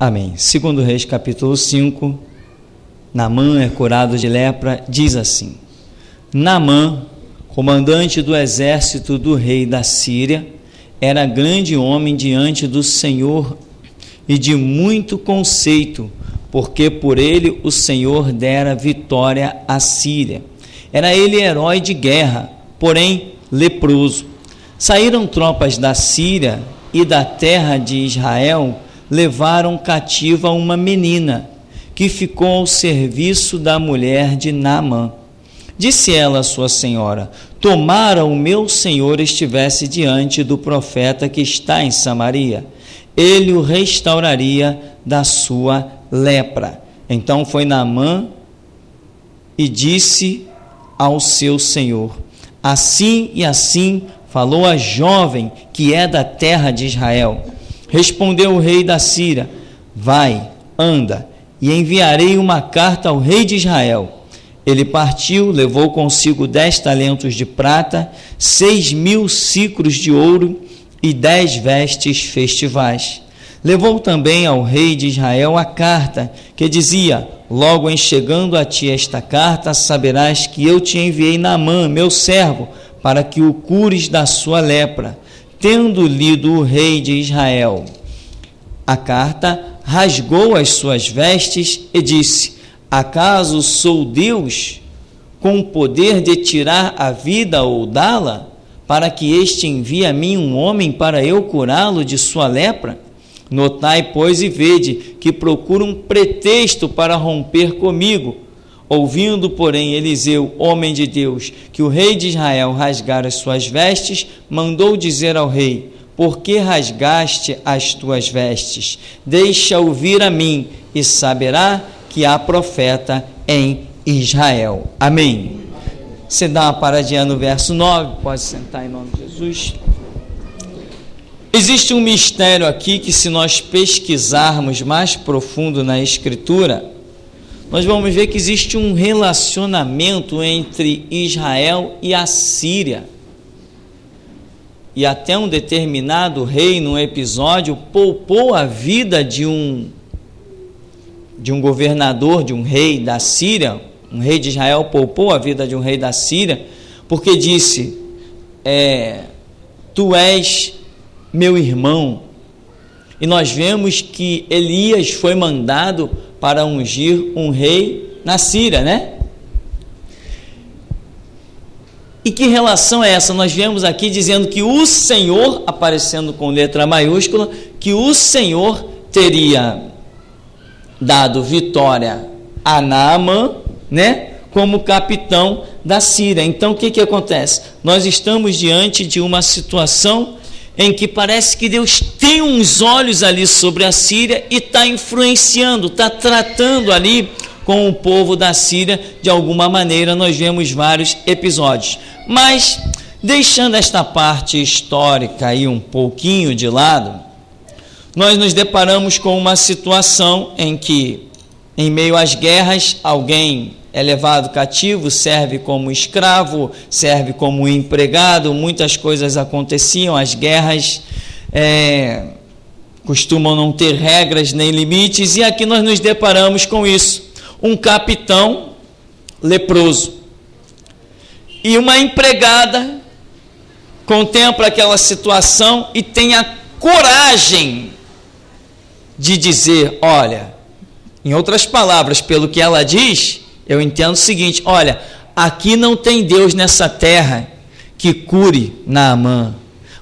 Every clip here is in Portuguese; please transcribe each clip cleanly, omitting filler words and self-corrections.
Amém. Segundo Reis, capítulo 5, Naamã é curado de lepra, diz assim: Naamã, comandante do exército do rei da Síria, era grande homem diante do Senhor e de muito conceito, porque por ele o Senhor dera vitória à Síria. Era ele herói de guerra, porém leproso. Saíram tropas da Síria e da terra de Israel, levaram cativa uma menina, que ficou ao serviço da mulher de Naamã. Disse ela à sua senhora: tomara o meu senhor estivesse diante do profeta que está em Samaria, ele o restauraria da sua lepra. Então foi Naamã e disse ao seu senhor: assim e assim falou a jovem que é da terra de Israel. Respondeu o rei da Síria: vai, anda, e enviarei uma carta ao rei de Israel. Ele partiu, levou consigo 10 talentos de prata, 6.000 siclos de ouro e 10 vestes festivais. Levou também ao rei de Israel a carta, que dizia: logo em chegando a ti esta carta, saberás que eu te enviei Naamã, meu servo, para que o cures da sua lepra. Tendo lido o rei de Israel a carta, rasgou as suas vestes e disse: acaso sou Deus, com o poder de tirar a vida ou dá-la, para que este envie a mim um homem para eu curá-lo de sua lepra? Notai, pois, e vede que procura um pretexto para romper comigo. Ouvindo, porém, Eliseu, homem de Deus, que o rei de Israel rasgara as suas vestes, mandou dizer ao rei: por que rasgaste as tuas vestes? Deixa-o vir a mim, e saberá que há profeta em Israel. Amém. Você dá uma paradinha no verso 9, pode sentar em nome de Jesus. Existe um mistério aqui que, se nós pesquisarmos mais profundo na Escritura, nós vamos ver que existe um relacionamento entre Israel e a Síria. E até um determinado rei, num episódio, poupou a vida de um governador, de um rei da Síria. Um rei de Israel poupou a vida de um rei da Síria, porque disse: tu és meu irmão. E nós vemos que Elias foi mandado para ungir um rei na Síria, né? E que relação é essa? Nós vemos aqui dizendo que o Senhor, aparecendo com letra maiúscula, que o Senhor teria dado vitória a Naamã, né? Como capitão da Síria. Então o que acontece? Nós estamos diante de uma situação em que parece que Deus tem uns olhos ali sobre a Síria e está influenciando, está tratando ali com o povo da Síria de alguma maneira. Nós vemos vários episódios, mas deixando esta parte histórica aí um pouquinho de lado, nós nos deparamos com uma situação em que, em meio às guerras, alguém é levado cativo, serve como escravo, serve como empregado. Muitas coisas aconteciam. As guerras costumam não ter regras nem limites, e aqui nós nos deparamos com isso: um capitão leproso, e uma empregada contempla aquela situação e tem a coragem de dizer: olha, em outras palavras, pelo que ela diz, eu entendo o seguinte: olha, aqui não tem Deus nessa terra que cure Naamã,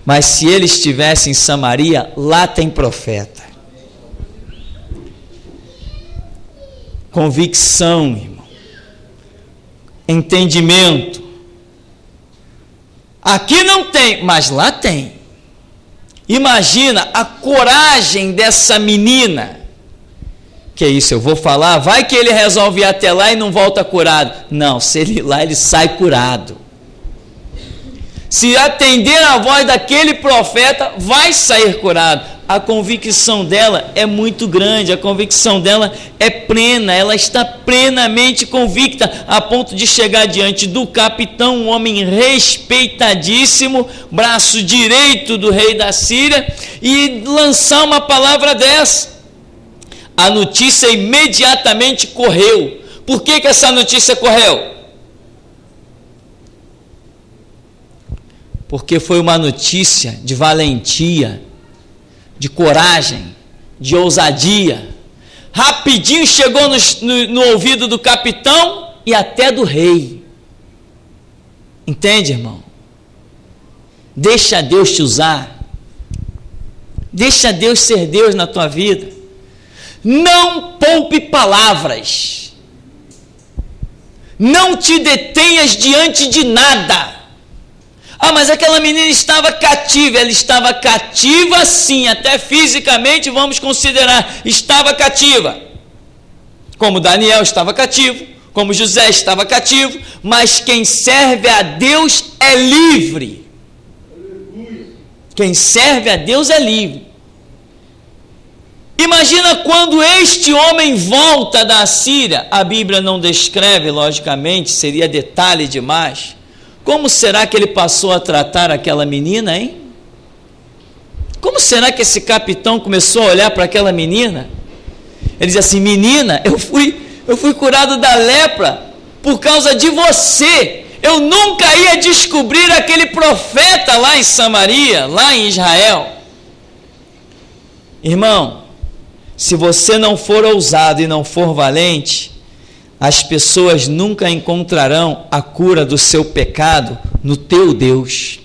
mas se ele estivesse em Samaria, lá tem profeta. Convicção, irmão, entendimento. Aqui não tem, mas lá tem. Imagina a coragem dessa menina. Que é isso, eu vou falar, vai que ele resolve ir até lá e não volta curado. Não, se ele ir lá, ele sai curado. Se atender a voz daquele profeta, vai sair curado. A convicção dela é muito grande, a convicção dela é plena, ela está plenamente convicta, a ponto de chegar diante do capitão, um homem respeitadíssimo, braço direito do rei da Síria, e lançar uma palavra dessa. a notícia imediatamente correu. Por que essa notícia correu? Porque foi uma notícia de valentia, de coragem, de ousadia. Rapidinho chegou no ouvido do capitão e até do rei. Entende, irmão? Deixa Deus te usar. Deixa Deus ser Deus na tua vida. Não poupe palavras. Não te detenhas diante de nada. Ah, mas aquela menina estava cativa. Ela estava cativa sim, até fisicamente vamos considerar, estava cativa. Como Daniel estava cativo, como José estava cativo, mas quem serve a Deus é livre. Quem serve a Deus é livre. Imagina quando este homem volta da Assíria, a Bíblia não descreve, logicamente, seria detalhe demais. Como será que ele passou a tratar aquela menina, hein? Como será que esse capitão começou a olhar para aquela menina? Ele diz assim: menina, eu fui curado da lepra por causa de você. Eu nunca ia descobrir aquele profeta lá em Samaria, lá em Israel. Irmão, se você não for ousado e não for valente, as pessoas nunca encontrarão a cura do seu pecado no teu Deus.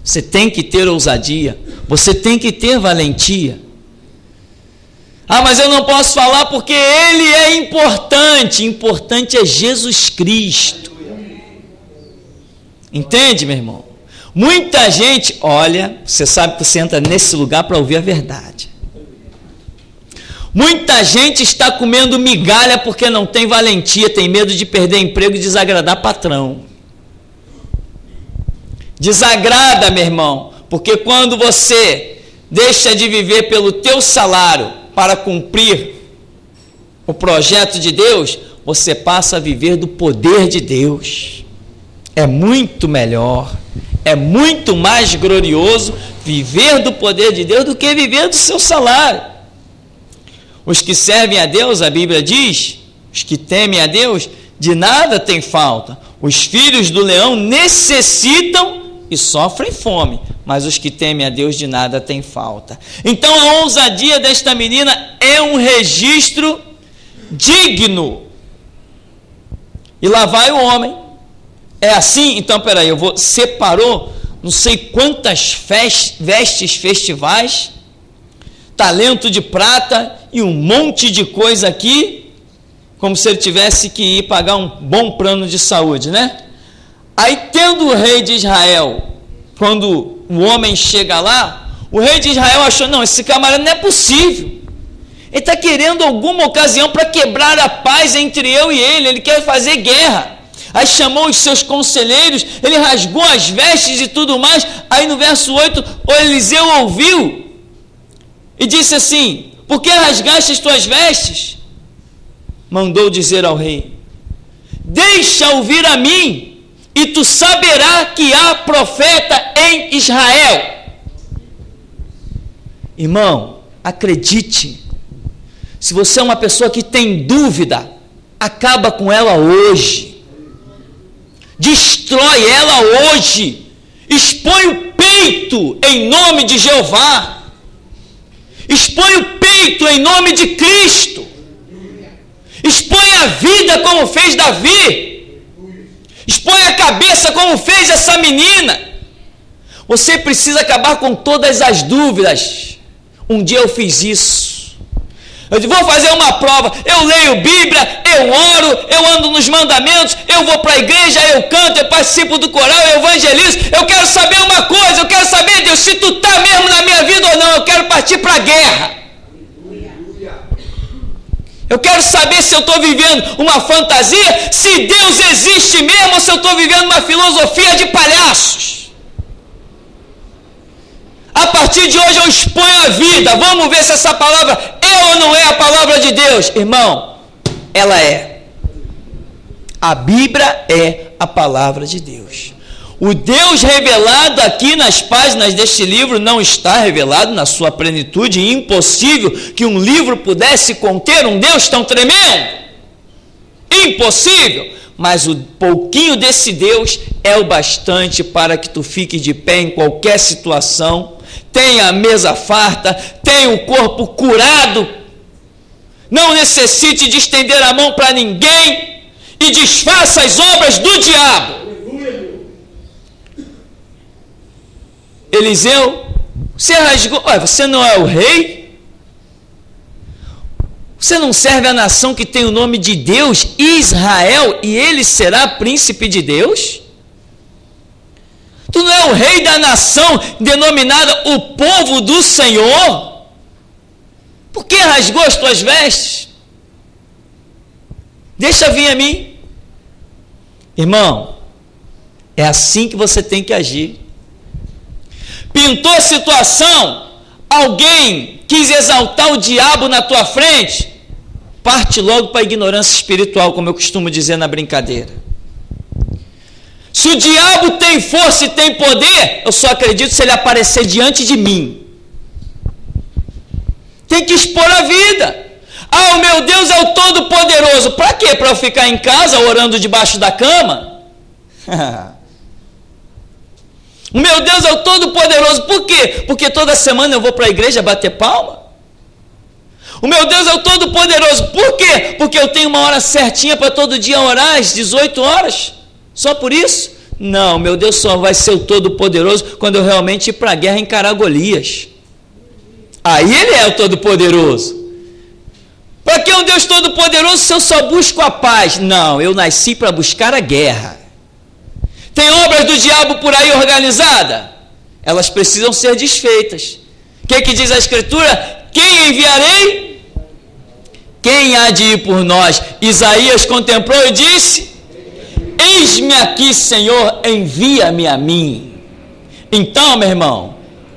Você tem que ter ousadia, você tem que ter valentia. Ah, mas eu não posso falar porque ele é importante. Importante é Jesus Cristo. Entende, meu irmão? Muita gente, olha, você sabe que você entra nesse lugar para ouvir a verdade. Muita gente está comendo migalha porque não tem valentia, tem medo de perder emprego e desagradar patrão. Desagrada, meu irmão, porque quando você deixa de viver pelo teu salário para cumprir o projeto de Deus, você passa a viver do poder de Deus. É muito melhor, é muito mais glorioso viver do poder de Deus do que viver do seu salário. Os que servem a Deus, a Bíblia diz, os que temem a Deus, de nada tem falta. Os filhos do leão necessitam e sofrem fome, mas os que temem a Deus de nada tem falta. Então a ousadia desta menina é um registro digno. E lá vai o homem. É assim? Então peraí, separou não sei quantas vestes festivais, talento de prata e um monte de coisa aqui, como se ele tivesse que ir pagar um bom plano de saúde, né? Aí tendo o rei de Israel, quando o homem chega lá, o rei de Israel achou, não, esse camarada não é possível, ele está querendo alguma ocasião para quebrar a paz entre eu e ele quer fazer guerra. Aí chamou os seus conselheiros, ele rasgou as vestes e tudo mais. Aí no verso 8, o Eliseu ouviu e disse assim: por que rasgaste as tuas vestes? Mandou dizer ao rei: deixa ouvir a mim, e tu saberás que há profeta em Israel. Irmão, acredite, se você é uma pessoa que tem dúvida, acaba com ela hoje. Destrói ela hoje, expõe o peito em nome de Jeová, expõe o peito em nome de Cristo, expõe a vida como fez Davi, expõe a cabeça como fez essa menina. Você precisa acabar com todas as dúvidas. Um dia eu fiz isso. Eu digo, vou fazer uma prova, eu leio Bíblia, eu oro, eu ando nos mandamentos, eu vou para a igreja, eu canto, eu participo do coral, eu evangelizo. Eu quero saber uma coisa, eu quero saber, Deus, se tu está mesmo na minha vida ou não. Eu quero partir para a guerra. Eu quero saber se eu estou vivendo uma fantasia, se Deus existe mesmo, ou se eu estou vivendo uma filosofia de palhaços. A partir de hoje eu exponho a vida. Vamos ver se essa palavra é ou não é a palavra de Deus. Irmão, ela é. A Bíblia é a palavra de Deus. O Deus revelado aqui nas páginas deste livro não está revelado na sua plenitude. Impossível que um livro pudesse conter um Deus tão tremendo. Impossível. Mas o pouquinho desse Deus é o bastante para que tu fique de pé em qualquer situação, tenha a mesa farta, tenha o corpo curado, não necessite de estender a mão para ninguém e desfaça as obras do diabo. Eliseu, você rasgou, você não é o rei? Você não serve a nação que tem o nome de Deus, Israel, e ele será príncipe de Deus? Tu não é o rei da nação denominada o povo do Senhor? Por que rasgou as tuas vestes? Deixa vir a mim. Irmão, é assim que você tem que agir. Pintou a situação, alguém quis exaltar o diabo na tua frente, parte logo para a ignorância espiritual, como eu costumo dizer na brincadeira. Se o diabo tem força e tem poder, eu só acredito se ele aparecer diante de mim. Tem que expor a vida. Ah, o meu Deus é o Todo-Poderoso. Para quê? Para eu ficar em casa orando debaixo da cama? O meu Deus é o Todo-Poderoso. Por quê? Porque toda semana eu vou para a igreja bater palma? O meu Deus é o Todo-Poderoso. Por quê? Porque eu tenho uma hora certinha para todo dia orar, às 18 horas. Só por isso? Não, meu Deus só vai ser o Todo-Poderoso quando eu realmente ir para a guerra encarar Golias. Aí ele é o Todo-Poderoso. Para que um Deus Todo-Poderoso se eu só busco a paz? Não, eu nasci para buscar a guerra. Tem obras do diabo por aí organizada? Elas precisam ser desfeitas. O que diz a Escritura? Quem enviarei? Quem há de ir por nós? Isaías contemplou e disse: eis-me aqui, Senhor, envia-me a mim. Então, meu irmão,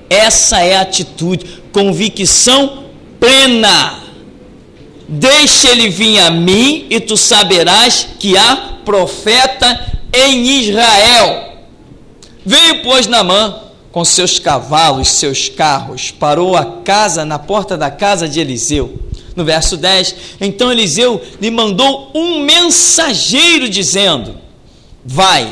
essa é a atitude, convicção plena. Deixa ele vir a mim e tu saberás que há profeta em Israel. Veio, pois, Naamã com seus cavalos, seus carros, parou a casa na porta da casa de Eliseu. No verso 10, então Eliseu lhe mandou um mensageiro dizendo: vai,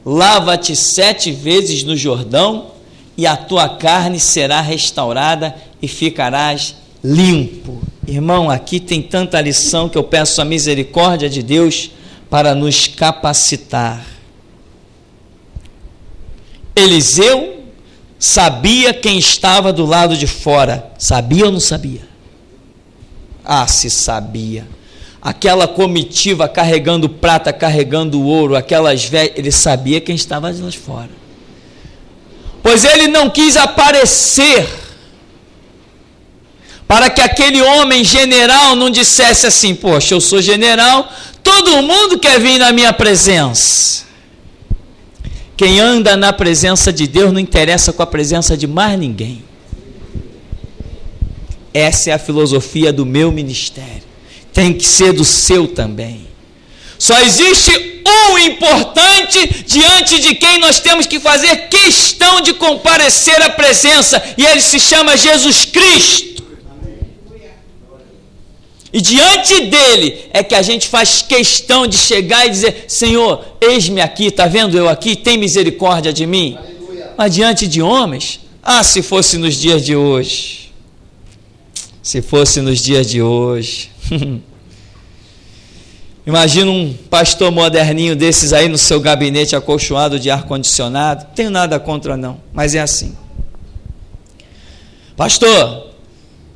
lava-te 7 vezes no Jordão, e a tua carne será restaurada e ficarás limpo. Irmão, aqui tem tanta lição que eu peço a misericórdia de Deus para nos capacitar. Eliseu sabia quem estava do lado de fora. Sabia ou não sabia? Ah, se sabia. Aquela comitiva carregando prata, carregando ouro, aquelas velhas, ele sabia quem estava lá de fora. Pois ele não quis aparecer, para que aquele homem general não dissesse assim: poxa, eu sou general, todo mundo quer vir na minha presença. Quem anda na presença de Deus não interessa com a presença de mais ninguém. Essa é a filosofia do meu ministério. Tem que ser do seu também. Só existe um importante diante de quem nós temos que fazer questão de comparecer à presença, e ele se chama Jesus Cristo. E diante dele é que a gente faz questão de chegar e dizer: Senhor, eis-me aqui, está vendo eu aqui, tem misericórdia de mim. Aleluia. Mas diante de homens, se fosse nos dias de hoje, se fosse nos dias de hoje, imagina um pastor moderninho desses aí no seu gabinete acolchoado de ar-condicionado. Tenho nada contra não, mas é assim: pastor,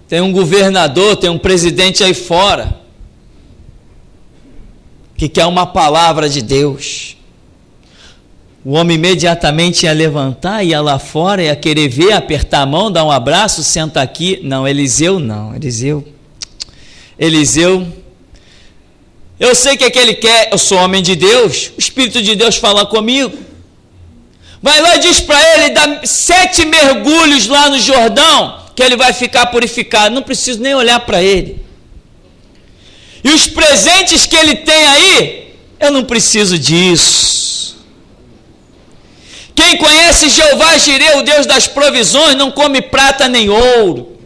tem um governador, tem um presidente aí fora que quer uma palavra de Deus. O homem imediatamente ia levantar, ia lá fora, ia querer ver, apertar a mão, dar um abraço, senta aqui. Não, Eliseu não. Eliseu, eu sei que é que ele quer, eu sou homem de Deus, o Espírito de Deus fala comigo. Vai lá e diz para ele, dá 7 mergulhos lá no Jordão, que ele vai ficar purificado. Não preciso nem olhar para ele. E os presentes que ele tem aí, eu não preciso disso. Quem conhece Jeová Jireh, o Deus das provisões, não come prata nem ouro.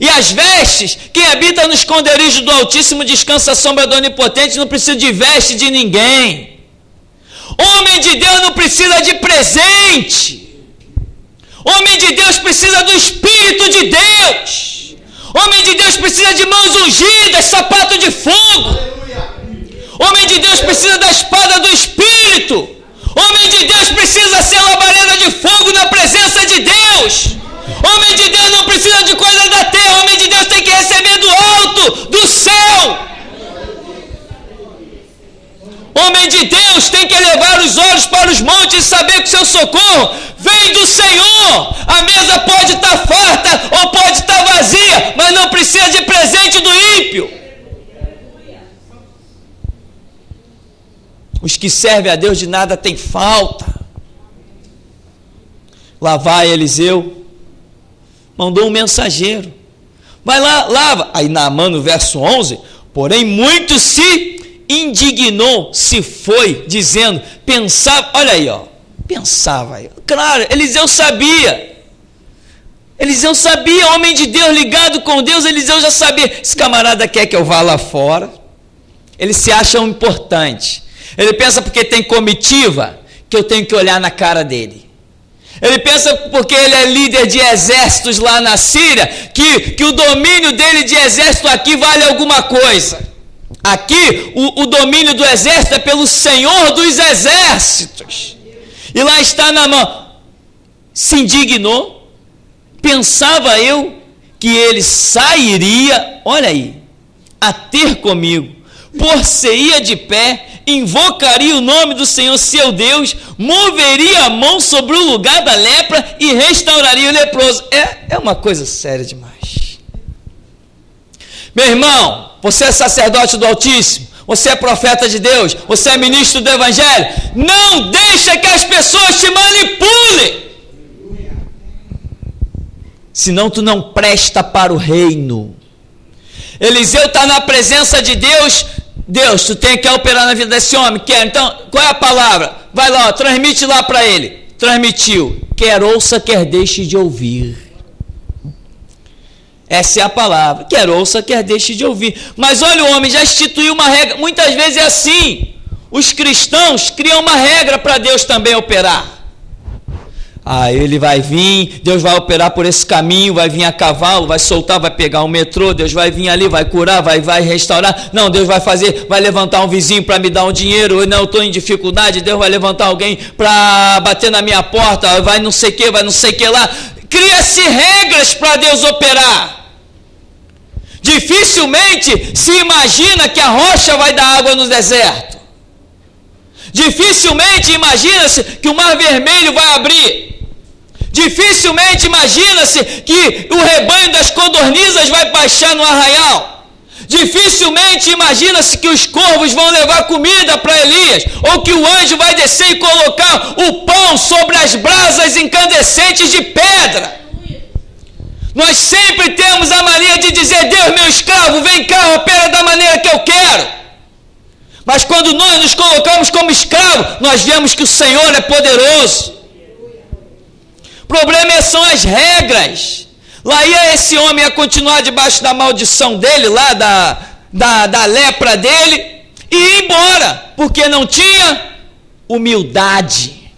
E as vestes, quem habita no esconderijo do Altíssimo descansa à sombra do Onipotente, não precisa de veste de ninguém. Homem de Deus não precisa de presente. Homem de Deus precisa do Espírito de Deus. Homem de Deus precisa de mãos ungidas, sapato de fogo. Homem de Deus precisa da espada do Espírito. Homem de Deus precisa ser labareda de fogo na presença de Deus. Homem de Deus não precisa de coisa da terra. Homem de Deus tem que receber do alto, do céu. Homem de Deus tem que elevar os olhos para os montes e saber que o seu socorro vem do Senhor. A mesa pode estar farta ou pode estar vazia, mas não precisa de presente do ímpio. Os que servem a Deus de nada têm falta. Lá vai Eliseu, mandou um mensageiro. Vai lá, lava. Aí Naamã, no verso 11, porém muito se indignou, se foi, dizendo, pensava, olha aí, ó, pensava aí. Claro, Eliseu sabia, homem de Deus, ligado com Deus, Eliseu já sabia, esse camarada quer que eu vá lá fora, ele se acha importante, ele pensa porque tem comitiva, que eu tenho que olhar na cara dele. Ele pensa porque ele é líder de exércitos lá na Síria, que o domínio dele de exército aqui vale alguma coisa. Aqui, o domínio do exército é pelo Senhor dos exércitos. E lá está Naamã. Se indignou. Pensava eu que ele sairia, olha aí, a ter comigo. Por-se-ia de pé, invocaria o nome do Senhor seu Deus, moveria a mão sobre o lugar da lepra e restauraria o leproso. É uma coisa séria demais. Meu irmão, você é sacerdote do Altíssimo, você é profeta de Deus, você é ministro do Evangelho, não deixa que as pessoas te manipulem, senão tu não presta para o reino. Eliseu está na presença de Deus. Deus, tu tem que operar na vida desse homem, quer, então, qual é a palavra? Vai lá, ó, transmite lá para ele. Transmitiu, quer ouça, quer deixe de ouvir. Essa é a palavra, quer ouça, quer deixe de ouvir. Mas olha, o homem já instituiu uma regra, muitas vezes é assim, os cristãos criam uma regra para Deus também operar. Ele vai vir, Deus vai operar por esse caminho, vai vir a cavalo, vai soltar, vai pegar um metrô, Deus vai vir ali, vai curar, vai restaurar. Não, Deus vai fazer, vai levantar um vizinho para me dar um dinheiro. Não, eu estou em dificuldade, Deus vai levantar alguém para bater na minha porta, vai não sei o que lá. Cria-se regras para Deus operar. Dificilmente se imagina que a rocha vai dar água no deserto. Dificilmente imagina-se que o mar vermelho vai abrir. Dificilmente imagina-se que o rebanho das codornizas vai baixar no arraial. Dificilmente imagina-se que os corvos vão levar comida para Elias, ou que o anjo vai descer e colocar o pão sobre as brasas incandescentes de pedra. Nós sempre temos a mania de dizer, Deus, meu escravo, vem cá, opera da maneira que eu quero. Mas quando nós nos colocamos como escravo, nós vemos que o Senhor é poderoso. O problema são as regras. Lá ia esse homem a continuar debaixo da maldição dele, lá da lepra dele, e ir embora, porque não tinha humildade.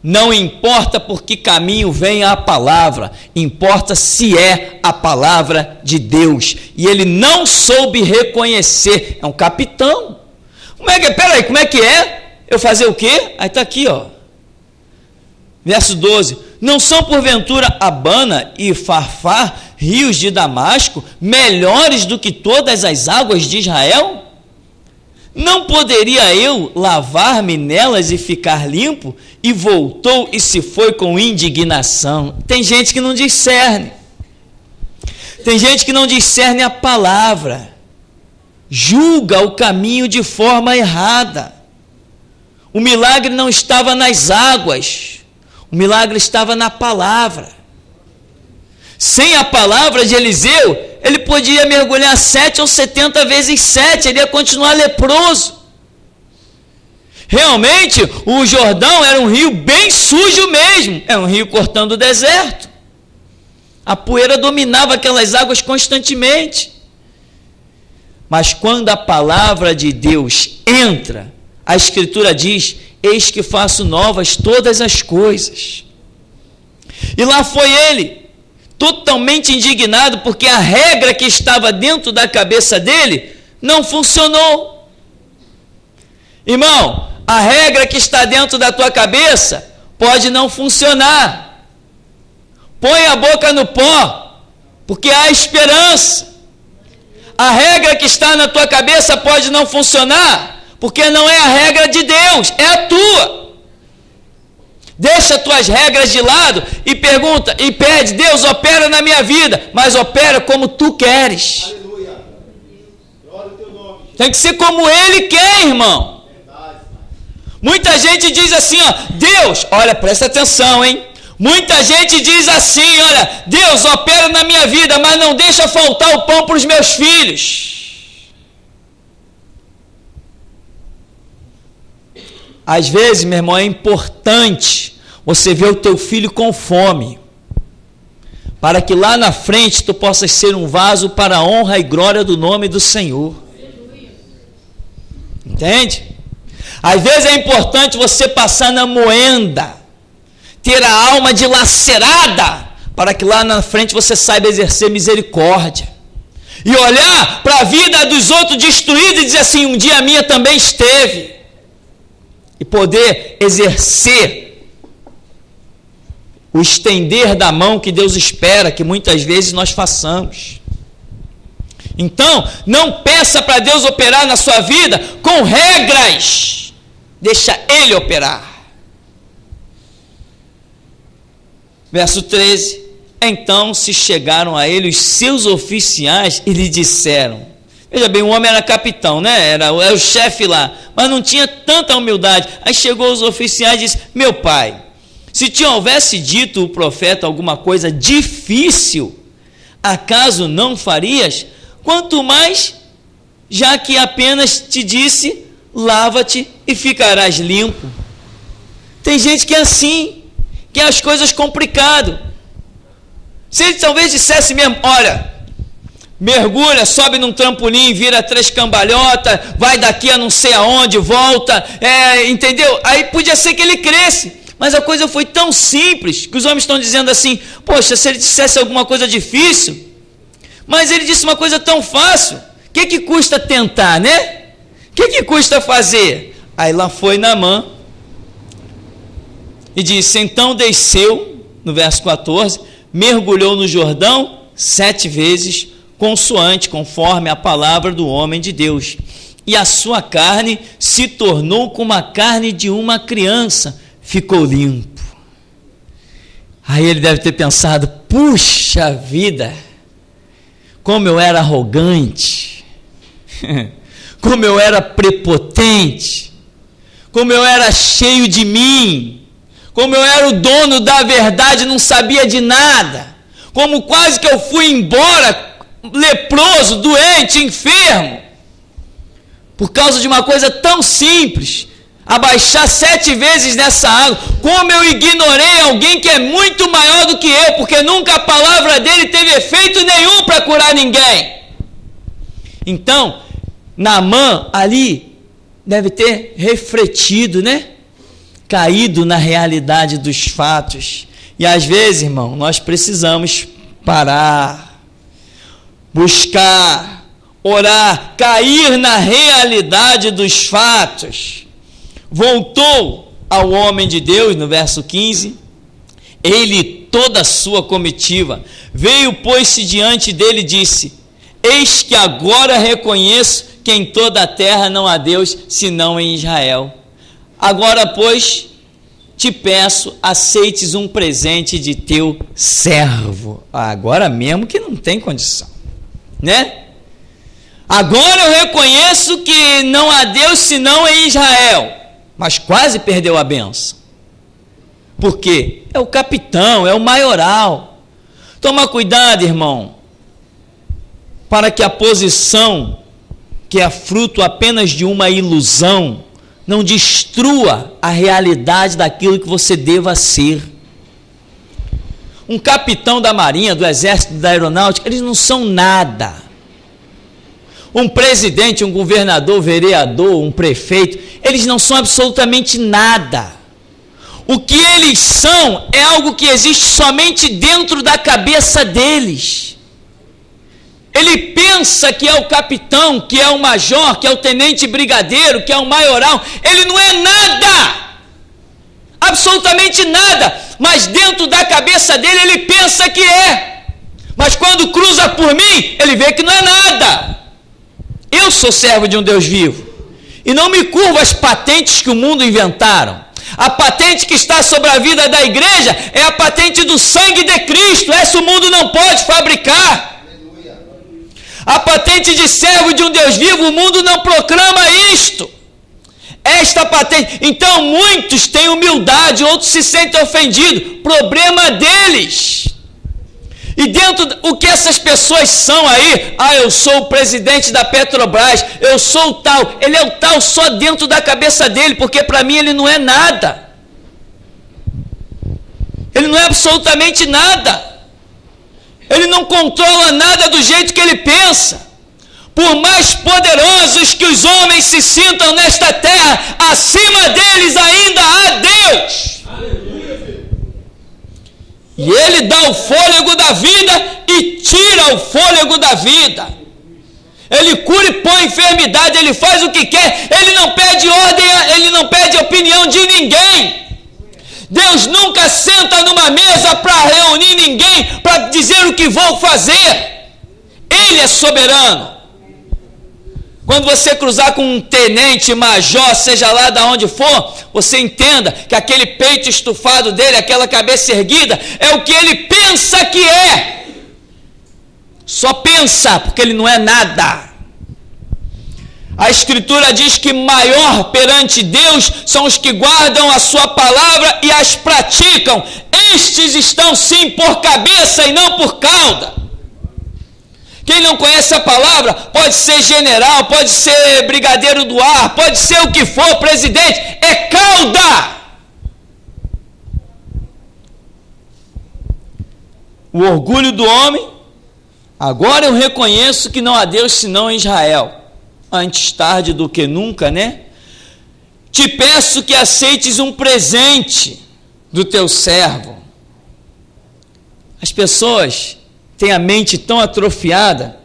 Não importa por que caminho vem a palavra, importa se é a palavra de Deus. E ele não soube reconhecer. É um capitão. Peraí, como é que é? Eu fazer o quê? Aí está aqui, ó. Verso 12. Não são porventura Abana e Farfar, rios de Damasco, melhores do que todas as águas de Israel? Não poderia eu lavar-me nelas e ficar limpo? E voltou e se foi com indignação. Tem gente que não discerne. Tem gente que não discerne a palavra. Julga o caminho de forma errada. O milagre não estava nas águas. O milagre estava na palavra. Sem a palavra de Eliseu, ele podia mergulhar 7 ou 70 vezes 7, ele ia continuar leproso. realmente o Jordão era um rio bem sujo mesmo, era um rio cortando o deserto. A poeira dominava aquelas águas constantemente. Mas quando a palavra de Deus entra, a Escritura diz: eis que faço novas todas as coisas. E lá foi ele, totalmente indignado, porque a regra que estava dentro da cabeça dele não funcionou. Irmão, a regra que está dentro da tua cabeça pode não funcionar. Põe a boca no pó, porque há esperança. A regra que está na tua cabeça pode não funcionar, porque não é a regra de Deus, é a tua. Deixa as tuas regras de lado e pergunta e pede: Deus, opera na minha vida, mas opera como tu queres. Aleluia. Glória ao teu nome. Tem que ser como Ele quer, irmão. Muita gente diz assim, ó, Deus, olha, presta atenção, hein? Muita gente diz assim, olha, Deus, opera na minha vida, mas não deixa faltar o pão para os meus filhos. Às vezes, meu irmão, é importante você ver o teu filho com fome, para que lá na frente tu possas ser um vaso para a honra e glória do nome do Senhor. Entende? Às vezes é importante você passar na moenda, ter a alma dilacerada, para que lá na frente você saiba exercer misericórdia. E olhar para a vida dos outros destruída e dizer assim: um dia a minha também esteve. E poder exercer o estender da mão que Deus espera que muitas vezes nós façamos. Então, não peça para Deus operar na sua vida com regras. Deixa Ele operar. Verso 13, então se chegaram a ele os seus oficiais e lhe disseram, veja bem, o homem era capitão, né? Era o chefe lá, mas não tinha tanta humildade. Aí chegou os oficiais e disse: meu pai, se te houvesse dito o profeta alguma coisa difícil, acaso não farias? Quanto mais, já que apenas te disse, lava-te e ficarás limpo. Tem gente que é assim, que é as coisas complicadas. Se ele talvez dissesse mesmo: olha, mergulha, sobe num trampolim, vira 3 cambalhotas, vai daqui a não sei aonde, volta, entendeu? Aí podia ser que ele cresce, mas a coisa foi tão simples, que os homens estão dizendo assim: poxa, se ele dissesse alguma coisa difícil, mas ele disse uma coisa tão fácil, o que custa tentar, né? O que custa fazer? Aí lá foi Naamã, e disse: então desceu, no verso 14, mergulhou no Jordão 7 vezes, conforme a palavra do homem de Deus. E a sua carne se tornou como a carne de uma criança, ficou limpo. Aí ele deve ter pensado: puxa vida, como eu era arrogante, como eu era prepotente, como eu era cheio de mim, como eu era o dono da verdade, não sabia de nada, como quase que eu fui embora leproso, doente, enfermo, por causa de uma coisa tão simples, abaixar 7 vezes nessa água. Como eu ignorei alguém que é muito maior do que eu, porque nunca a palavra dele teve efeito nenhum para curar ninguém. Então, Naamã ali deve ter refletido, né? Caído na realidade dos fatos. E às vezes, irmão, nós precisamos parar, buscar, orar, cair na realidade dos fatos. Voltou ao homem de Deus, no verso 15, ele e toda a sua comitiva, veio, pôs-se diante dele e disse: eis que agora reconheço que em toda a terra não há Deus, senão em Israel. Agora, pois, te peço, aceites um presente de teu servo. Agora mesmo que não tem condição, né? Agora eu reconheço que não há Deus senão em Israel, mas quase perdeu a benção. Por quê? É o capitão, é o maioral. Toma cuidado, irmão, para que a posição, que é fruto apenas de uma ilusão, não destrua a realidade daquilo que você deva ser. Um capitão da marinha, do exército, da aeronáutica, eles não são nada. Um presidente, um governador, vereador, um prefeito, eles não são absolutamente nada. O que eles são é algo que existe somente dentro da cabeça deles. Ele pensa que é o capitão, que é o major, que é o tenente brigadeiro, que é o maioral. Ele não é nada, absolutamente nada, mas dentro da cabeça dele ele pensa que é. Mas quando cruza por mim, ele vê que não é nada. Eu sou servo de um Deus vivo e não me curvo às patentes que o mundo inventaram. A patente que está sobre a vida da igreja é a patente do sangue de Cristo. Essa o mundo não pode fabricar. A patente de servo de um Deus vivo, o mundo não proclama isto. Esta patente. Então muitos têm humildade, outros se sentem ofendidos. Problema deles. E dentro o que essas pessoas são aí, eu sou o presidente da Petrobras, eu sou o tal. Ele é o tal só dentro da cabeça dele, porque para mim ele não é nada. Ele não é absolutamente nada. Ele não controla nada do jeito que ele pensa. Por mais poderosos que os homens se sintam nesta terra, acima deles ainda há Deus. E ele dá o fôlego da vida e tira o fôlego da vida. Ele cura e põe enfermidade, ele faz o que quer, ele não pede ordem, ele não pede opinião de ninguém. Deus nunca senta numa mesa para reunir ninguém, para dizer o que vou fazer. Ele é soberano. Quando você cruzar com um tenente, major, seja lá de onde for, você entenda que aquele peito estufado dele, aquela cabeça erguida, é o que ele pensa que é. Só pensa, porque ele não é nada. A Escritura diz que maior perante Deus são os que guardam a sua palavra e as praticam. Estes estão sim por cabeça e não por cauda. Quem não conhece a palavra pode ser general, pode ser brigadeiro do ar, pode ser o que for, presidente, é cauda. O orgulho do homem, agora eu reconheço que não há Deus senão em Israel. Antes tarde do que nunca, né? Te peço que aceites um presente do teu servo. As pessoas têm a mente tão atrofiada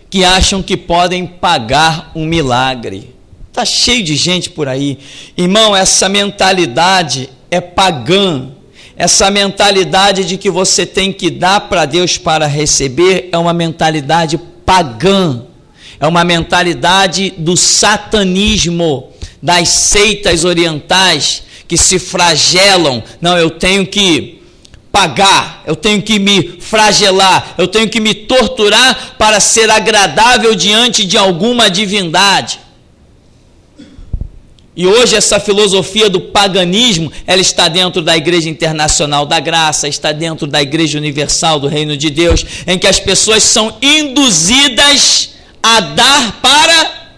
que acham que podem pagar um milagre. Está cheio de gente por aí. Irmão, essa mentalidade é pagã. Essa mentalidade de que você tem que dar para Deus para receber é uma mentalidade pagã. É uma mentalidade do satanismo, das seitas orientais que se flagelam. Não, eu tenho que pagar, eu tenho que me flagelar, eu tenho que me torturar para ser agradável diante de alguma divindade. E hoje essa filosofia do paganismo, ela está dentro da Igreja Internacional da Graça, está dentro da Igreja Universal do Reino de Deus, em que as pessoas são induzidas a dar para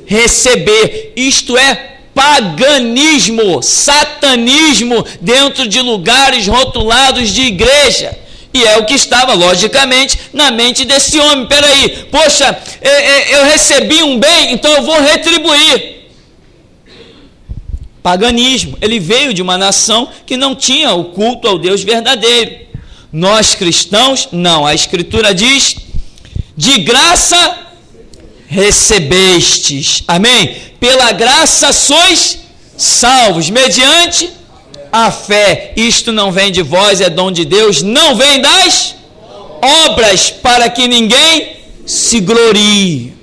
receber. Isto é paganismo, satanismo dentro de lugares rotulados de igreja. E é o que estava, logicamente, na mente desse homem. Peraí, poxa, eu recebi um bem, então eu vou retribuir. Paganismo. Ele veio de uma nação que não tinha o culto ao Deus verdadeiro. Nós cristãos, não. A Escritura diz, de graça recebestes, amém? Pela graça sois salvos, mediante a fé. Isto não vem de vós, é dom de Deus, não vem das obras, para que ninguém se glorie.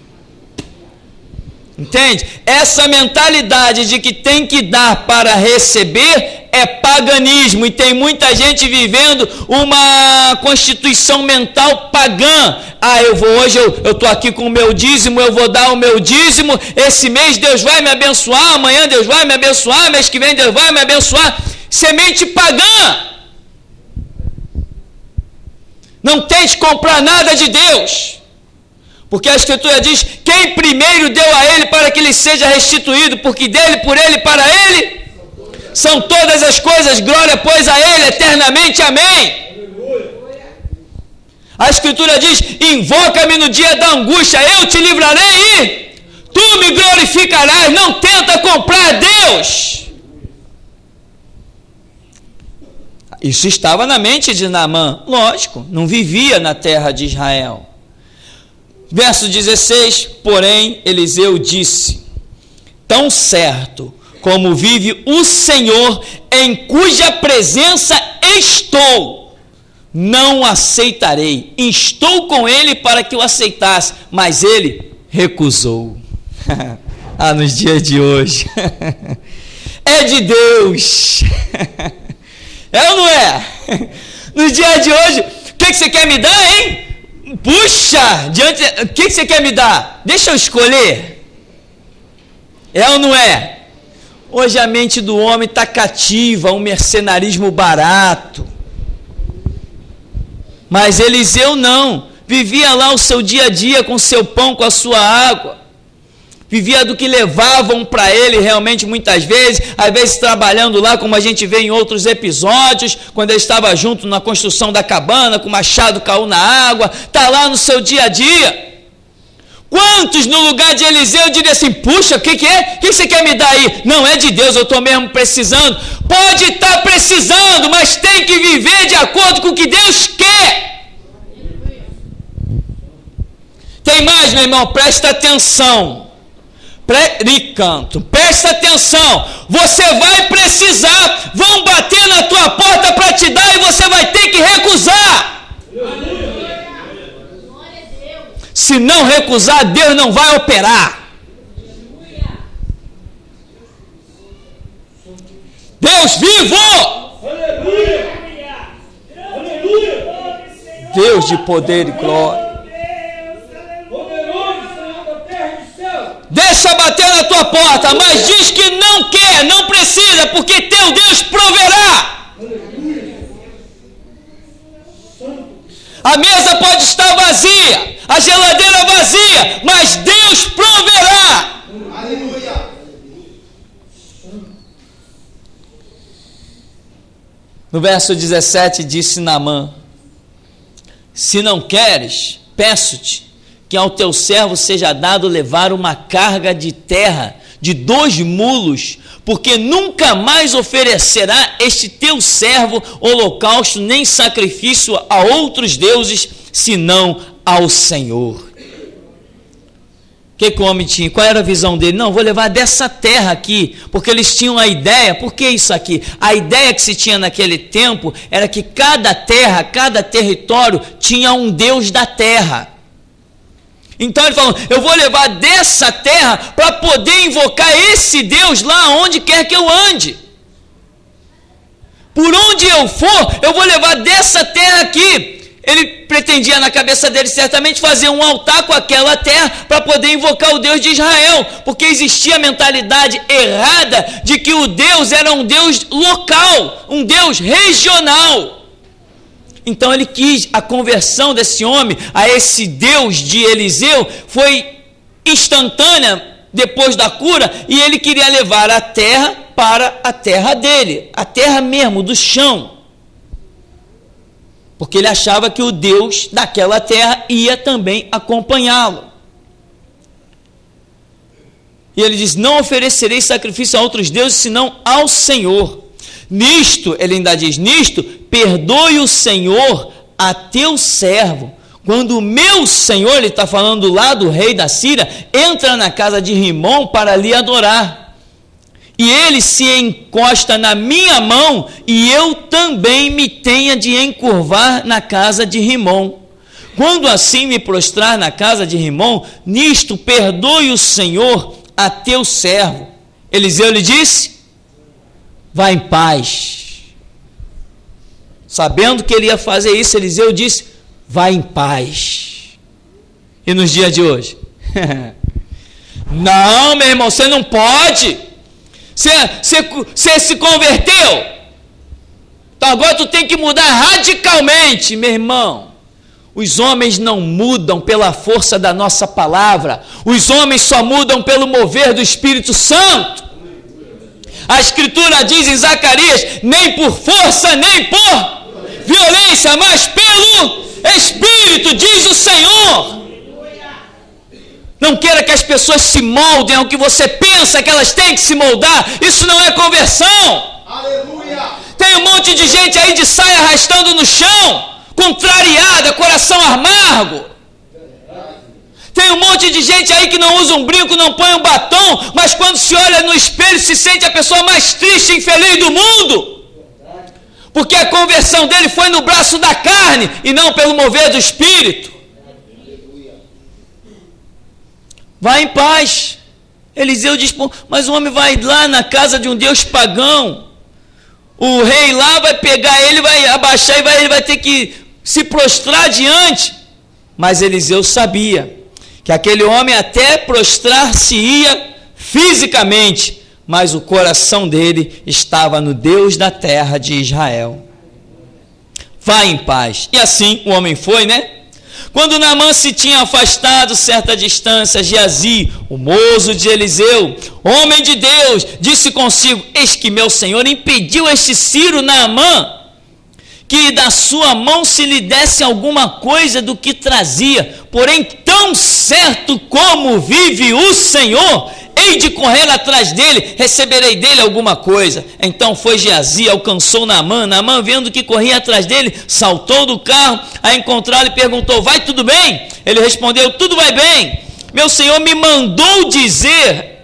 Entende? Essa mentalidade de que tem que dar para receber é paganismo, e tem muita gente vivendo uma constituição mental pagã. Hoje eu estou aqui com o meu dízimo, eu vou dar o meu dízimo, esse mês Deus vai me abençoar, amanhã Deus vai me abençoar, mês que vem Deus vai me abençoar. Semente pagã. Não tente comprar nada de Deus, Porque a Escritura diz: quem primeiro deu a ele para que lhe seja restituído, porque dele, por ele, para ele são todas as coisas, glória pois a ele eternamente, amém. A Escritura diz: invoca-me no dia da angústia, eu te livrarei e tu me glorificarás. Não tenta comprar Deus. Isso estava na mente de Naamã, lógico, não vivia na terra de Israel. Verso 16, porém, Eliseu disse: tão certo como vive o Senhor, em cuja presença estou, não aceitarei. Estou com ele para que o aceitasse, mas ele recusou. Nos dias de hoje. É de Deus. É ou não é? Nos dias de hoje, o que você quer me dar, hein? Puxa, o que você quer me dar? Deixa eu escolher. É ou não é? Hoje a mente do homem está cativa a um mercenarismo barato. Mas Eliseu não. Vivia lá o seu dia a dia com seu pão, com a sua água. Vivia do que levavam para ele realmente muitas vezes, às vezes trabalhando lá, como a gente vê em outros episódios, quando ele estava junto na construção da cabana, com o machado caiu na água, está lá no seu dia a dia. Quantos no lugar de Eliseu diriam assim: puxa, o que é? O que você quer me dar aí? Não, é de Deus, eu estou mesmo precisando. Pode estar precisando, mas tem que viver de acordo com o que Deus quer. Tem mais, meu irmão, presta atenção. Presta atenção, você vai precisar, vão bater na tua porta para te dar e você vai ter que recusar. Se não recusar, Deus não vai operar. Deus vivo, Deus de poder e glória. Deixa bater na tua porta, mas diz que não quer, não precisa, porque teu Deus proverá. A mesa pode estar vazia, a geladeira vazia, mas Deus proverá. Aleluia. No verso 17 disse Naamã: se não queres, peço-te que ao teu servo seja dado levar uma carga de terra de 2 mulos, porque nunca mais oferecerá este teu servo holocausto nem sacrifício a outros deuses, senão ao Senhor. O que o homem tinha? Qual era a visão dele? Não, vou levar dessa terra aqui, porque eles tinham a ideia. Por que isso aqui? A ideia que se tinha naquele tempo era que cada terra, cada território tinha um deus da terra. Então ele falou: eu vou levar dessa terra para poder invocar esse Deus lá onde quer que eu ande. Por onde eu for, eu vou levar dessa terra aqui. Ele pretendia na cabeça dele certamente fazer um altar com aquela terra para poder invocar o Deus de Israel, porque existia a mentalidade errada de que o Deus era um Deus local, um Deus regional. Então ele quis, a conversão desse homem a esse Deus de Eliseu foi instantânea depois da cura, e ele queria levar a terra para a terra dele, a terra mesmo, do chão, porque ele achava que o Deus daquela terra ia também acompanhá-lo. E ele diz: não oferecerei sacrifício a outros deuses, senão ao Senhor. Nisto, ele ainda diz, nisto, perdoe o Senhor a teu servo, quando o meu Senhor, ele está falando lá do rei da Síria, entra na casa de Rimom para lhe adorar, e ele se encosta na minha mão, e eu também me tenha de encurvar na casa de Rimom. Quando assim me prostrar na casa de Rimom, nisto perdoe o Senhor a teu servo. Eliseu lhe disse: vá em paz. Sabendo que ele ia fazer isso, Eliseu disse: vá em paz. E nos dias de hoje? Não, meu irmão, você não pode. Você se converteu, então agora tu tem que mudar radicalmente, meu irmão. Os homens não mudam pela força da nossa palavra. Os homens só mudam pelo mover do Espírito Santo. A Escritura diz em Zacarias, nem por força, nem por violência, mas pelo Espírito, diz o Senhor. Não queira que as pessoas se moldem ao que você pensa que elas têm que se moldar. Isso não é conversão. Aleluia. Tem um monte de gente aí de saia arrastando no chão, contrariada, coração amargo. Tem um monte de gente aí que não usa um brinco, não põe um batom, mas quando se olha no espelho se sente a pessoa mais triste e infeliz do mundo. Porque a conversão dele foi no braço da carne e não pelo mover do Espírito. Vai em paz. Eliseu diz, mas o homem vai lá na casa de um deus pagão. O rei lá vai pegar ele, vai abaixar e ele vai ter que se prostrar diante. Mas Eliseu sabia que aquele homem até prostrar-se-ia fisicamente, mas o coração dele estava no Deus da terra de Israel. Vai em paz. E assim o homem foi, né? Quando Naamã se tinha afastado certa distância, Geazi, o moço de Eliseu, homem de Deus, disse consigo, eis que meu senhor impediu este Ciro Naamã, que da sua mão se lhe desse alguma coisa do que trazia, porém tão certo como vive o Senhor, hei de correr atrás dele, receberei dele alguma coisa. Então foi Geazi, alcançou Naamã. Naamã, vendo que corria atrás dele, saltou do carro, a encontrá-lo e perguntou, vai tudo bem? Ele respondeu, tudo vai bem. Meu senhor me mandou dizer,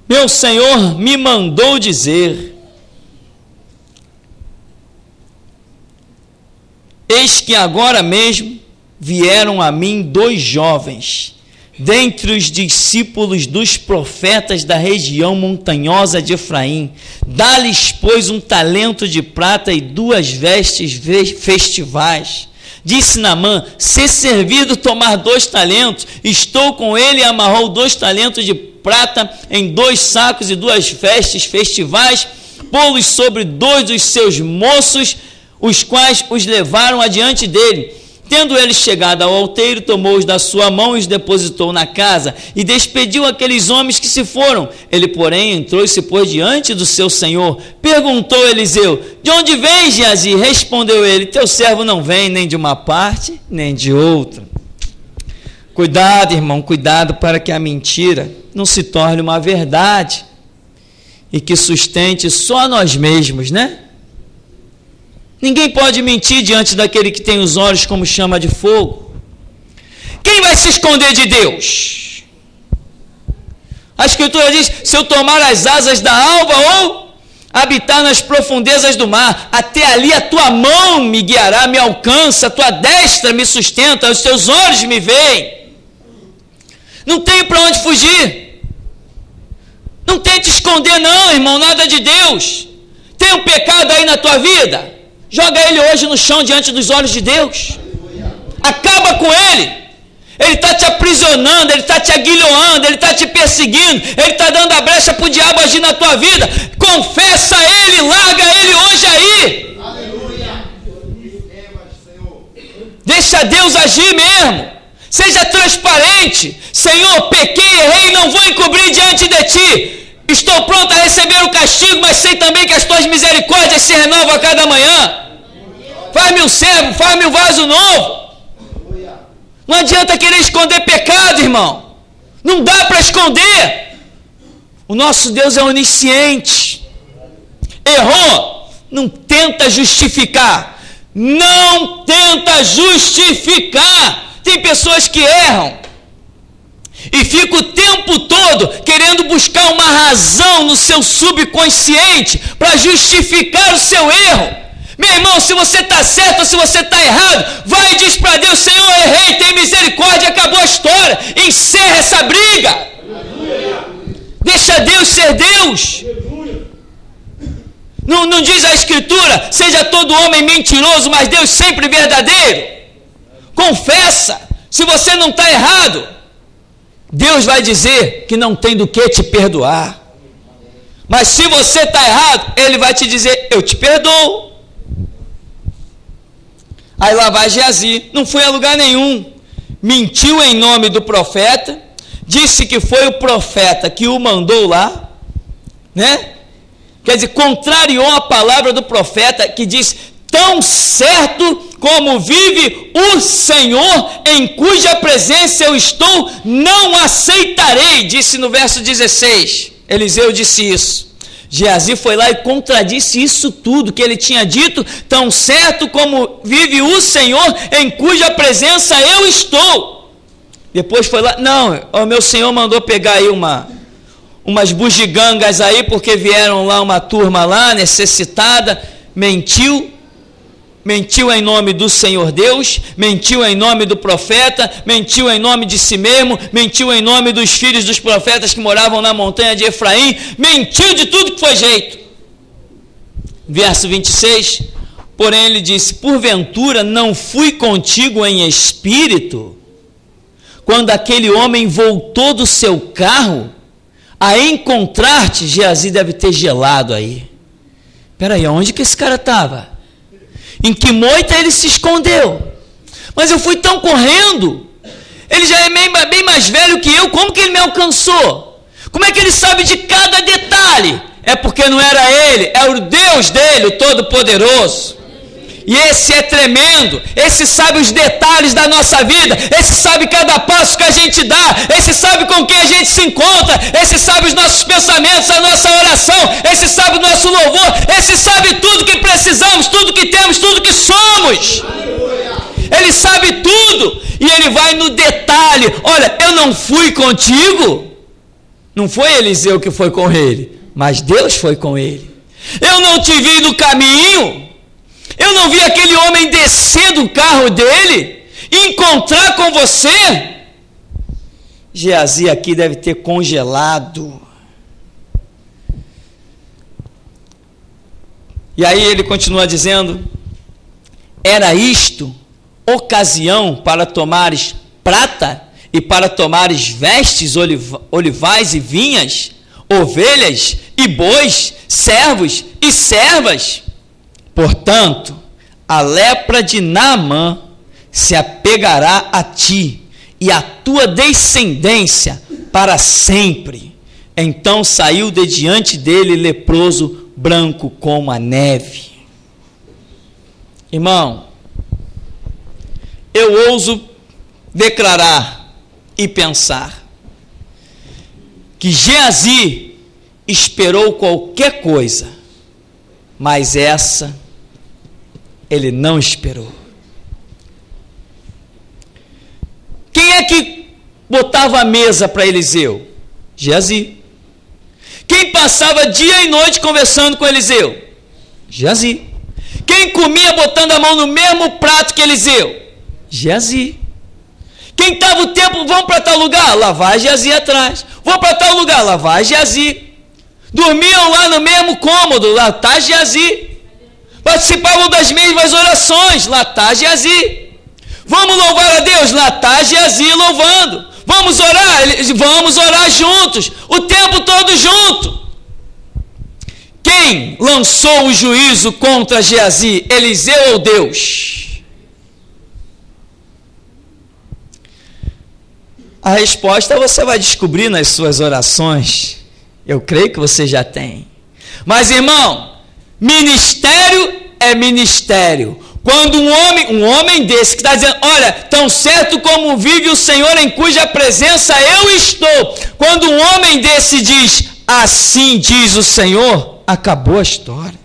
meu senhor me mandou dizer, eis que agora mesmo vieram a mim 2 jovens, dentre os discípulos dos profetas da região montanhosa de Efraim. Dá-lhes, pois, um talento de prata e 2 vestes festivais. Disse Naamã, se servido tomar 2 talentos, estou com ele, e amarrou 2 talentos de prata em 2 sacos e 2 vestes festivais, pô-los sobre 2 dos seus moços, os quais os levaram adiante dele. Tendo ele chegado ao outeiro, tomou-os da sua mão e os depositou na casa, e despediu aqueles homens que se foram. Ele, porém, entrou e se pôs diante do seu senhor. Perguntou Eliseu, de onde vens, Geazi? Respondeu ele, teu servo não vem nem de uma parte, nem de outra. Cuidado, irmão, cuidado para que a mentira não se torne uma verdade, e que sustente só a nós mesmos, né? Ninguém pode mentir diante daquele que tem os olhos como chama de fogo. Quem vai se esconder de Deus? A Escritura diz, se eu tomar as asas da alva ou habitar nas profundezas do mar, até ali a tua mão me guiará, me alcança, a tua destra me sustenta, os teus olhos me veem. Não tem para onde fugir. Não tente esconder não, irmão, nada de Deus. Tem um pecado aí na tua vida? Joga ele hoje no chão diante dos olhos de Deus. Acaba com ele. Ele está te aprisionando, ele está te aguilhoando, ele está te perseguindo, ele está dando a brecha para o diabo agir na tua vida. Confessa ele, larga ele hoje aí. Aleluia. Deixa Deus agir mesmo. Seja transparente. Senhor, pequei, errei, não vou encobrir diante de ti. Estou pronto a receber o castigo, mas sei também que as tuas misericórdias se renovam a cada manhã. Faz-me um servo, faz-me um vaso novo. Não adianta querer esconder pecado, irmão. Não dá para esconder. O nosso Deus é onisciente. Errou, não tenta justificar. Não tenta justificar. Tem pessoas que erram e fica o tempo todo querendo buscar uma razão no seu subconsciente para justificar o seu erro. Meu irmão, se você está certo ou se você está errado, vai e diz para Deus, Senhor, errei, tem misericórdia, acabou a história, encerra essa briga. Aleluia. Deixa Deus ser Deus. Não diz a Escritura, seja todo homem mentiroso, mas Deus sempre verdadeiro. Confessa, se você não está errado, Deus vai dizer que não tem do que te perdoar. Mas se você está errado, Ele vai te dizer, eu te perdoo. Aí lá vai Geazi, não foi a lugar nenhum, mentiu em nome do profeta, disse que foi o profeta que o mandou lá, né? Quer dizer, contrariou a palavra do profeta que diz: tão certo como vive o Senhor, em cuja presença eu estou, não aceitarei, disse no verso 16, Eliseu disse isso. Geazi foi lá e contradisse isso tudo que ele tinha dito: tão certo como vive o Senhor, em cuja presença eu estou. Depois foi lá: não, o meu Senhor mandou pegar aí umas bugigangas aí, porque vieram lá uma turma lá, necessitada, mentiu em nome do Senhor Deus, mentiu em nome do profeta, mentiu em nome de si mesmo, mentiu em nome dos filhos dos profetas que moravam na montanha de Efraim, mentiu de tudo que foi jeito. Verso 26, porém ele disse: porventura não fui contigo em espírito, quando aquele homem voltou do seu carro, a encontrar-te. Geazi deve ter gelado aí. Peraí, onde que esse cara estava? Em que moita ele se escondeu? Mas eu fui tão correndo, ele já é bem mais velho que eu, como que ele me alcançou? Como é que ele sabe de cada detalhe? É porque não era ele, é o Deus dele, o Todo-Poderoso. E esse é tremendo, esse sabe os detalhes da nossa vida, esse sabe cada passo que a gente dá, esse sabe com quem a gente se encontra, esse sabe os nossos pensamentos, a nossa oração, esse sabe o nosso louvor, esse sabe tudo que precisamos, tudo que temos, tudo que somos. Ele sabe tudo, e ele vai no detalhe. Olha, eu não fui contigo, não foi Eliseu que foi com ele, mas Deus foi com ele. Eu não te vi no caminho, eu não vi aquele homem descer do carro dele, encontrar com você. Geazi aqui deve ter congelado. E aí ele continua dizendo: era isto ocasião para tomares prata e para tomares vestes, olivais e vinhas, ovelhas e bois, servos e servas? Portanto, a lepra de Naamã se apegará a ti e a tua descendência para sempre. Então saiu de diante dele leproso, branco como a neve. Irmão, eu ouso declarar e pensar que Geazi esperou qualquer coisa, mas essa ele não esperou. Quem é que botava a mesa para Eliseu? Geazi. Quem passava dia e noite conversando com Eliseu? Geazi. Quem comia botando a mão no mesmo prato que Eliseu? Geazi. Quem estava o tempo: vamos para tal lugar? Lá vai Geazi atrás. Vou para tal lugar? Lá vai Geazi. Dormiam lá no mesmo cômodo? Lá está Geazi. Participavam das mesmas orações? Lá está Geazi. Vamos louvar a Deus? Lá está Geazi louvando. Vamos orar? Vamos orar juntos, o tempo todo junto. Quem lançou o juízo contra Geazi? Eliseu ou Deus? A resposta você vai descobrir nas suas orações. Eu creio que você já tem. Mas, irmão, ministério é ministério. Quando um homem desse que está dizendo: olha, tão certo como vive o Senhor, em cuja presença eu estou. Quando um homem desse diz: assim diz o Senhor, acabou a história.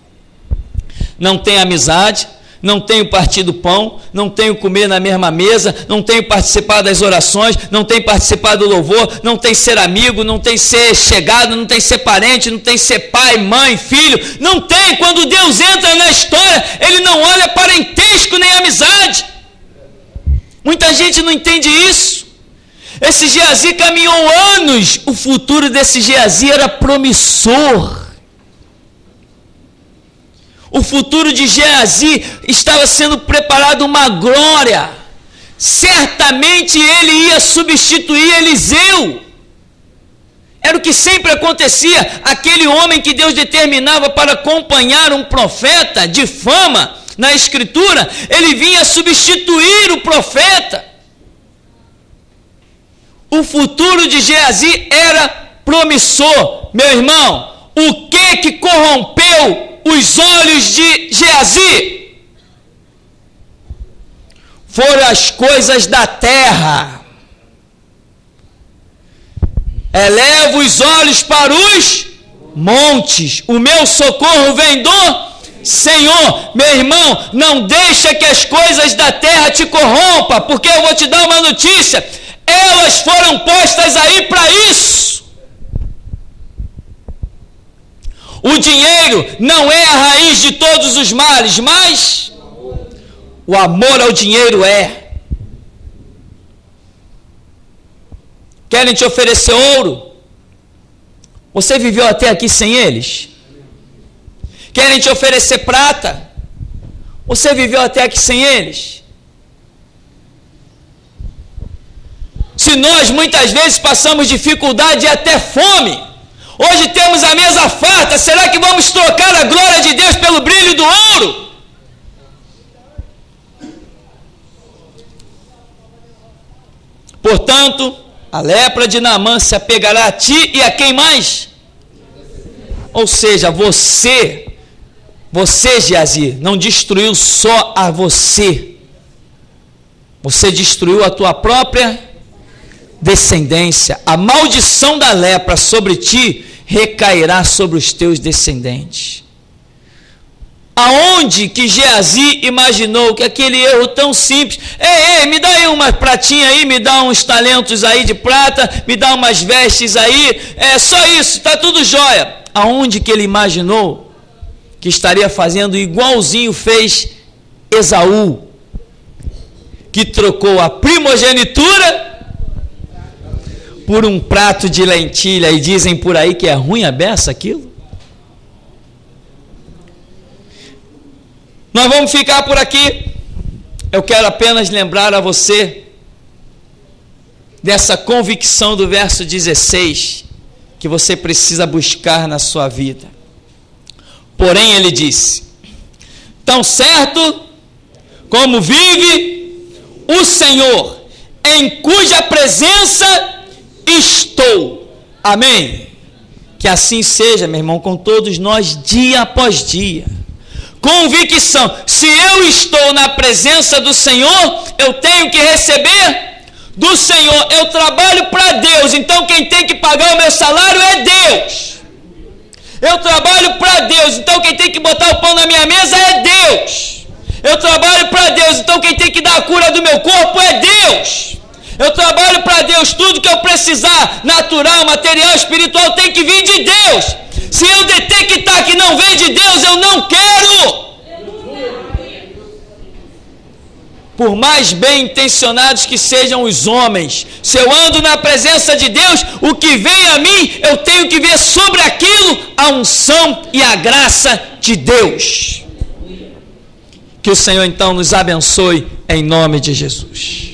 Não tem amizade, não tenho partido pão, não tenho comer na mesma mesa, não tenho participado das orações, não tenho participado do louvor, não tem ser amigo, não tem ser chegado, não tem ser parente, não tem ser pai, mãe, filho, não tem. Quando Deus entra na história, ele não olha parentesco nem amizade. Muita gente não entende isso. Esse Geazi caminhou anos, o futuro desse Geazi era promissor. O futuro de Geazi estava sendo preparado uma glória. Certamente ele ia substituir Eliseu. Era o que sempre acontecia. Aquele homem que Deus determinava para acompanhar um profeta de fama, na Escritura, ele vinha substituir o profeta. O futuro de Geazi era promissor. Meu irmão, o que corrompeu os olhos de Geazi? Foram as coisas da terra. Eleva os olhos para os montes. O meu socorro vem do Senhor. Meu irmão, não deixa que as coisas da terra te corrompam, porque eu vou te dar uma notícia. Elas foram postas aí para isso. O dinheiro não é a raiz de todos os males, mas o amor ao dinheiro é. Querem te oferecer ouro? Você viveu até aqui sem eles? Querem te oferecer prata? Você viveu até aqui sem eles? Se nós muitas vezes passamos dificuldade e até fome, hoje temos a mesa farta, será que vamos trocar a glória de Deus pelo brilho do ouro? Portanto, a lepra de Naamã se apegará a ti e a quem mais? Ou seja, você, Geazi, não destruiu só a você. Você destruiu a tua própria descendência. A maldição da lepra sobre ti recairá sobre os teus descendentes. Aonde que Geazi imaginou que aquele erro tão simples, me dá aí uma pratinha aí, me dá uns talentos aí de prata, me dá umas vestes aí, só isso, tá tudo jóia. Aonde que ele imaginou que estaria fazendo igualzinho fez Esaú, que trocou a primogenitura por um prato de lentilha, e dizem por aí que é ruim a beça aquilo? Nós vamos ficar por aqui. Eu quero apenas lembrar a você dessa convicção do verso 16, que você precisa buscar na sua vida. Porém, ele disse: tão certo como vive o Senhor, em cuja presença estou. Amém? Que assim seja, meu irmão, com todos nós, dia após dia. Convicção: se eu estou na presença do Senhor, eu tenho que receber do Senhor. Eu trabalho para Deus, então quem tem que pagar o meu salário é Deus. Eu trabalho para Deus, então quem tem que botar o pão na minha mesa é Deus. Eu trabalho para Deus, então quem tem que dar a cura do meu corpo é Deus. Eu trabalho para Deus, tudo que eu precisar, natural, material, espiritual, tem que vir de Deus. Se eu detectar que não vem de Deus, eu não quero. Por mais bem intencionados que sejam os homens, se eu ando na presença de Deus, o que vem a mim, eu tenho que ver sobre aquilo a unção e a graça de Deus. Que o Senhor então nos abençoe em nome de Jesus.